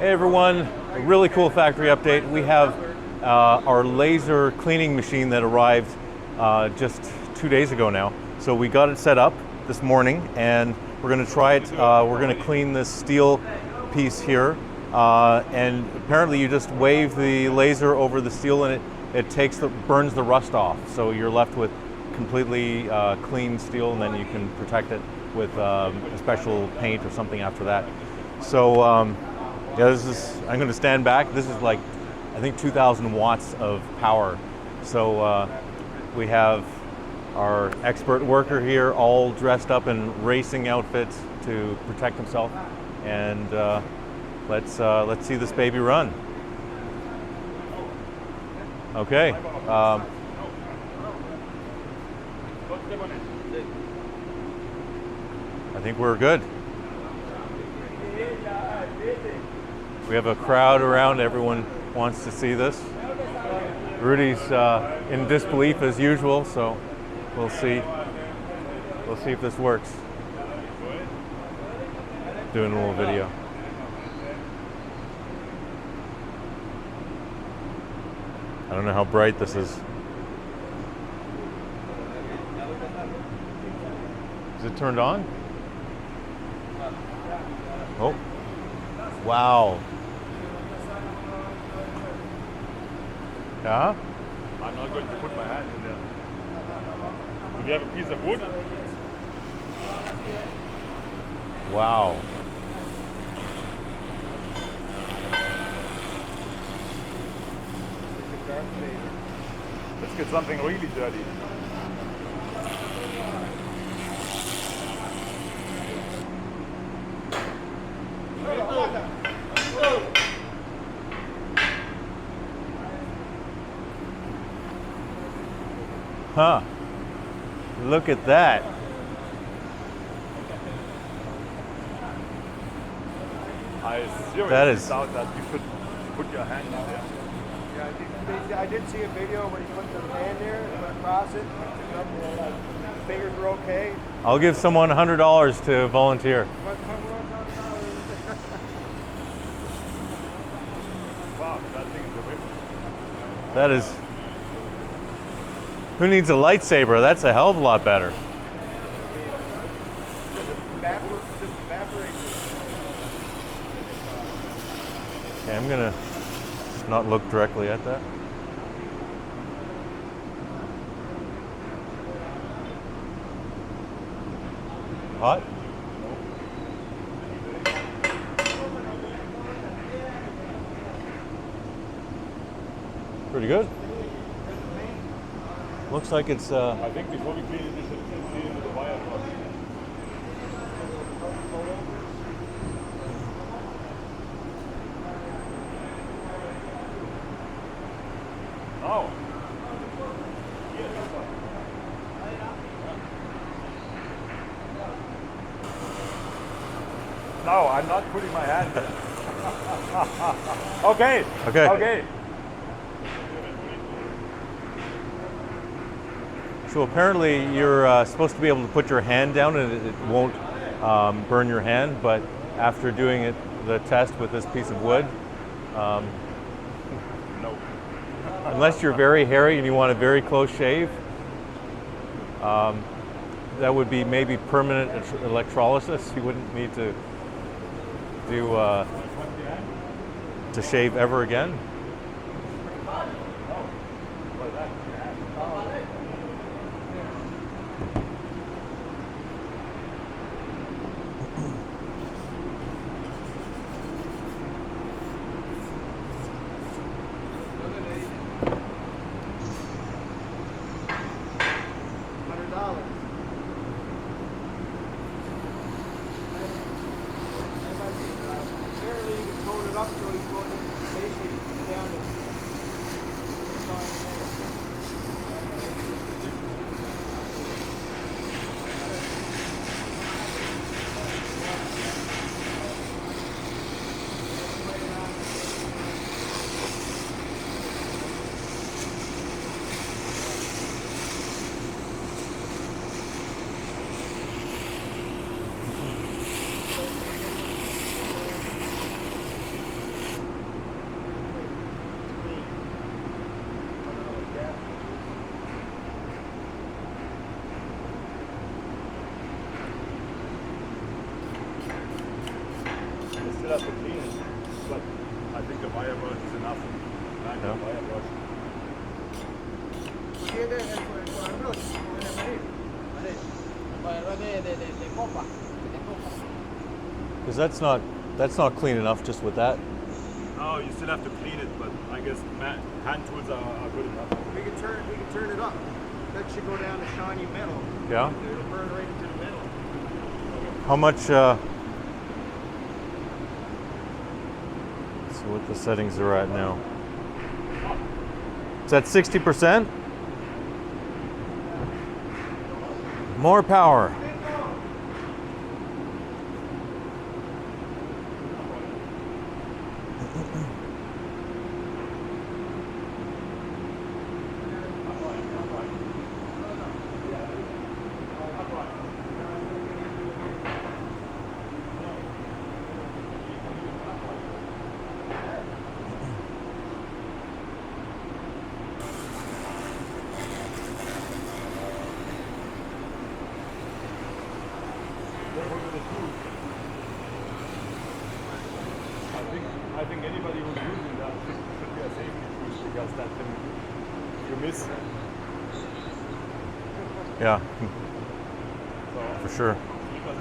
Hey everyone, a really cool factory update. We have our laser cleaning machine that arrived just 2 days ago now. So we got it set up this morning and we're going to try it. We're going to clean this steel piece here. And apparently you just wave the laser over the steel and it burns the rust off. So you're left with completely clean steel, and then you can protect it with a special paint or something after that. So yeah, I'm going to stand back. This is like, I think 2,000 watts of power. So we have our expert worker here all dressed up in racing outfits to protect himself. And let's see this baby run. Okay. I think we're good. We have a crowd around. Everyone wants to see this. Rudy's in disbelief as usual, so we'll see. We'll see if this works. Doing a little video. I don't know how bright this is. Is it turned on? Oh. Wow. Yeah? I'm not going to put my hand in there. Do you have a piece of wood? Wow. Let's get something really dirty. Huh. Look at that. I seriously doubt that you should put your hand in there. Yeah, I did see a video where you put the hand there and went across it. The fingers were okay. I'll give someone $100 to volunteer. Wow, that thing is a whip. That is... Who needs a lightsaber? That's a hell of a lot better. Okay, I'm gonna not look directly at that. Hot? Pretty good. Looks like it's I think before we clean it, we should clean it with a wire brush. Oh. No, I'm not putting my hand there. Okay. Okay. Okay. So apparently you're supposed to be able to put your hand down and it won't burn your hand, but after doing the test with this piece of wood, No. unless you're very hairy and you want a very close shave, that would be maybe permanent electrolysis. You wouldn't need to do to shave ever again. still have to clean it, but I think the wire brush is enough. Yeah. Wire brush. Because that's not clean enough just with that. No, you still have to clean it, but I guess hand tools are good enough. We can turn it up. That should go down to shiny metal. Yeah. It'll burn right into the metal. How much? See what the settings are at now. It's at 60%. More power. I think anybody who's using that should be a safety tool because that can you miss. Yeah, So for sure. because